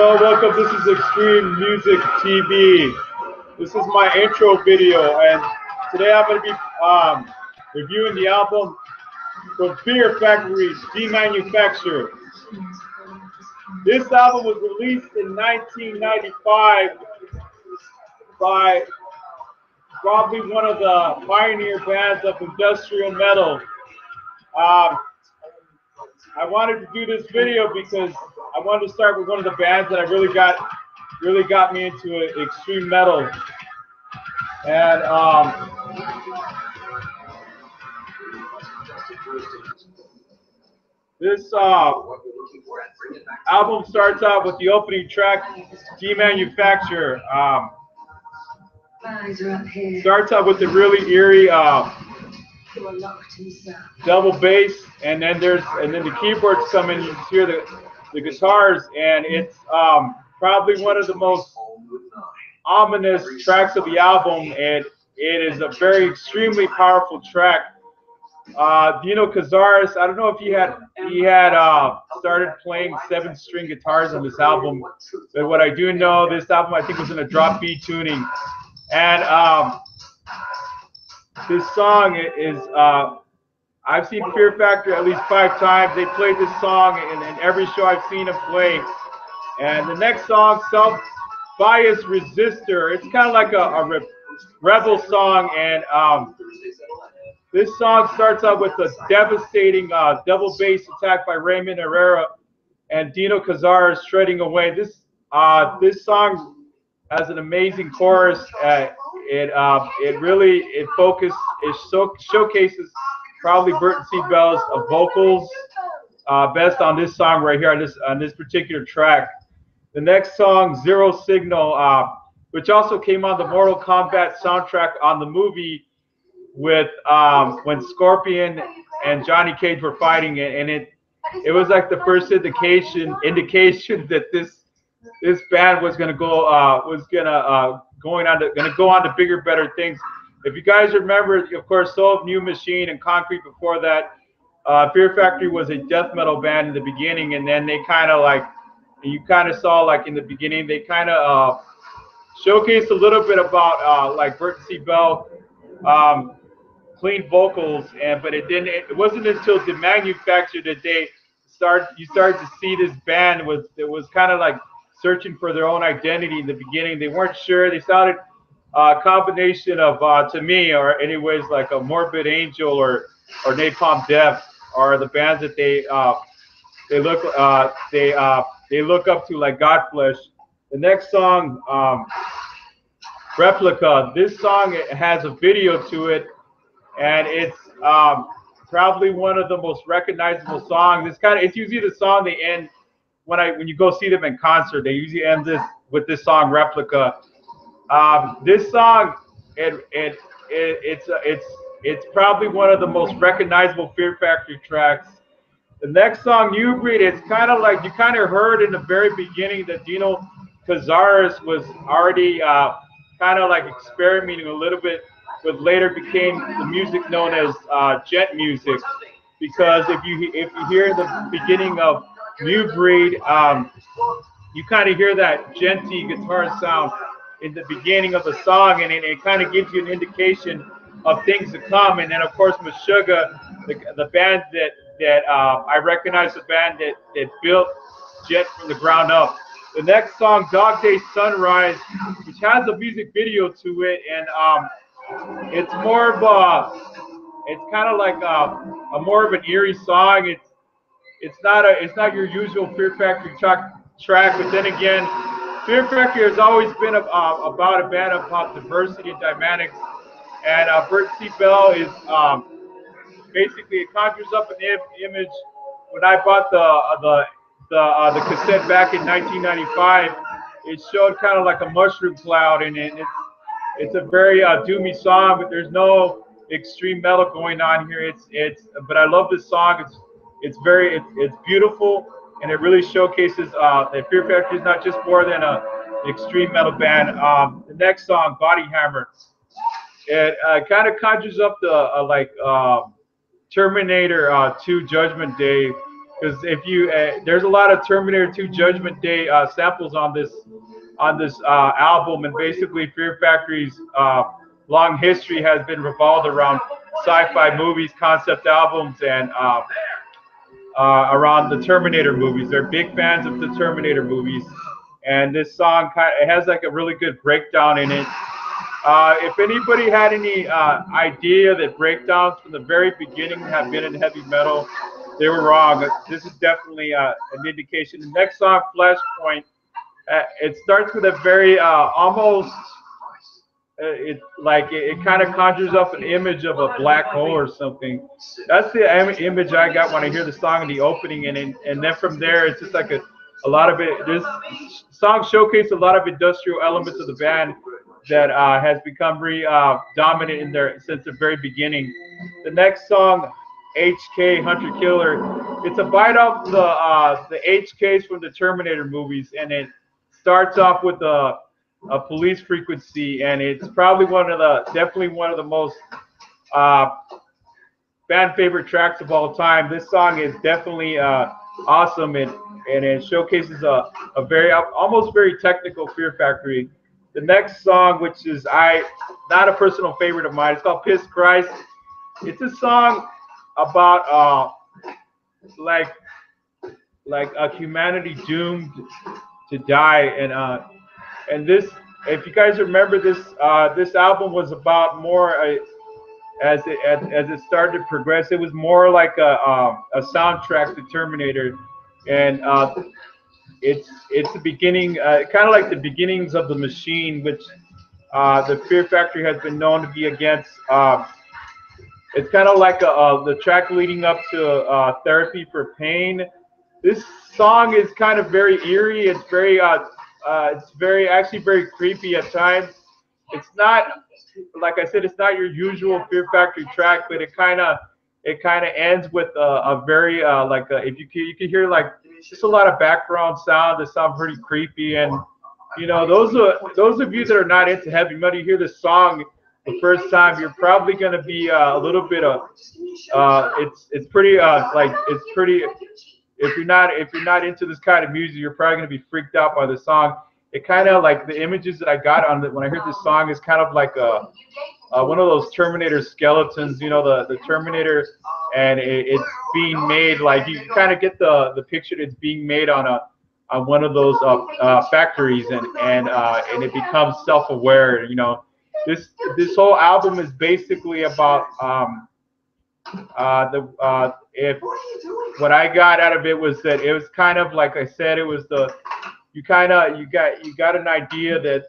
Hello, welcome. This is Extreme Music TV. This is my intro video, and today I'm going to be reviewing the album from Fear Factory's Demanufcature. This album was released in 1995 by probably one of the pioneer bands of industrial metal. I wanted to do this video because I wanted to start with one of the bands that really got me into extreme metal. And this album starts out with the opening track, Demanufacture. Starts out with the really eerie double bass, and then the keyboards come in. You can hear the guitars, and it's probably one of the most ominous tracks of the album, and it is a very extremely powerful track. Dino Cazares, I don't know if he had started playing 7-string guitars on this album, but what I do know, this album I think was in a drop B tuning, and this song is I've seen Fear Factory at least 5 times. They played this song in every show I've seen them play. And the next song, Self-Biased Resistor, it's kind of like a rebel song. And this song starts out with a devastating double bass attack by Raymond Herrera and Dino Cazares shredding away. This song has an amazing chorus. It showcases probably Burton C. Bell's vocals best on this song right here on this particular track. The next song, Zero Signal, which also came on the Mortal Kombat soundtrack on the movie with when Scorpion and Johnny Cage were fighting it, and it was like the first indication that this band was gonna go on to bigger, better things. If you guys remember, of course, Soul of New Machine and Concrete before that, Fear Factory was a death metal band in the beginning, and then they kind of you kind of saw like in the beginning, they kind of showcased a little bit about like Burton C. Bell, clean vocals, but it wasn't until Demanufacture that you started to see this band that was kind of like searching for their own identity in the beginning. They weren't sure. They sounded a combination of, to me, or anyways, like a Morbid Angel or Napalm Death, are the bands that they look up to, like Godflesh. The next song, Replica. This song has a video to it, and it's probably one of the most recognizable songs. It's usually the song they end when you go see them in concert. They usually end this with this song, Replica. This song, it's probably one of the most recognizable Fear Factory tracks. The next song, New Breed, it's kind of like you kind of heard in the very beginning that Dino Cazares was already kind of like experimenting a little bit with later became the music known as gent music, because if you hear the beginning of New Breed, you kind of hear that genty guitar sound in the beginning of the song, and it kind of gives you an indication of things to come. And then of course Meshuggah, the band that I recognize, the band that built Jet from the ground up. The next song, Dog Day Sunrise, which has a music video to it, and it's more of it's kind of like a more of an eerie song. It's not your usual Fear Factory track, but then again, Fear Factory has always been about a band about diversity and dynamics, and Burton C. Bell is basically, it conjures up an image. When I bought the cassette back in 1995, it showed kind of like a mushroom cloud, and it's a very doomy song, but there's no extreme metal going on here. But I love this song. It's beautiful, and it really showcases that Fear Factory is not just more than an extreme metal band. The next song, Body Hammer, it kind of conjures up the Terminator 2 Judgment Day because if you there's a lot of Terminator 2 Judgment Day samples on this album, and basically Fear Factory's long history has been revolved around sci-fi movies, concept albums, and around the Terminator movies. They're big fans of the Terminator movies, and this song it has like a really good breakdown in it. If anybody had any idea that breakdowns from the very beginning have been in heavy metal, they were wrong. This is definitely an indication. The next song, Flashpoint, it starts with a very almost, it kind of conjures up an image of a black hole or something. That's the image I got when I hear the song in the opening, and then from there it's just like a lot of it. This song showcases a lot of industrial elements of the band that has become very dominant in there since the very beginning. The next song, HK, Hunter Killer, it's a bite off the HKs from the Terminator movies, and it starts off with a police frequency, and it's probably definitely one of the most fan favorite tracks of all time. This song is definitely awesome, and it showcases a very almost very technical Fear Factory. The next song, which is not a personal favorite of mine, it's called Piss Christ. It's a song about like a humanity doomed to die, and this, if you guys remember, this album was about more as it started to progress, it was more like a soundtrack to Terminator, and it's the beginning, kind of like the beginnings of the Machine, which the Fear Factory has been known to be against. It's kind of like the track leading up to Therapy for Pain. This song is kind of very eerie. It's actually very creepy at times. It's not, like I said, it's not your usual Fear Factory track, but it kind of ends with a very if you can hear like just a lot of background sound that sound pretty creepy. And you know, those of you that are not into heavy metal, you hear this song the first time, you're probably going to be a little bit of it's pretty if you're not into this kind of music, you're probably going to be freaked out by the song. It kind of like the images that I got on it when I heard this song is kind of like one of those Terminator skeletons, you know, the Terminator, and it's being made, like you kind of get the picture that it's being made on one of those factories, and it becomes self-aware. You know, this whole album is basically about what I got out of it was that it was kind of like I said, it was you got an idea that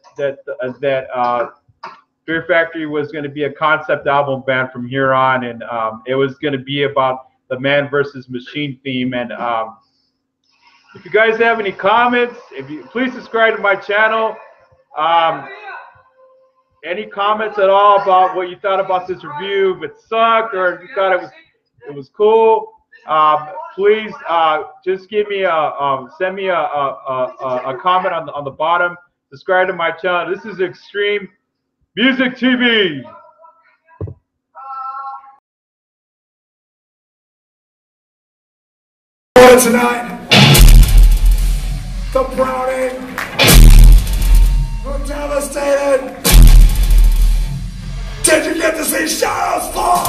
Fear Factory was going to be a concept album band from here on, and it was going to be about the man versus machine theme. And if you guys have any comments, please subscribe to my channel. Any comments at all about what you thought about this review? If it sucked or if you thought it was cool, please just give me send me a comment on the bottom. Subscribe to my channel. This is Extermemusictv. Tonight, the Browning, we're devastated. Did you get to see shadows fall?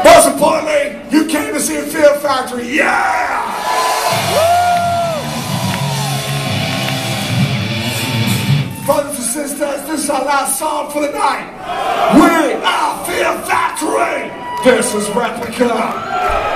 Most importantly, you came to see a Fear Factory. Yeah! Brothers and sisters, this is our last song for the night. We are Fear Factory. This is Replica.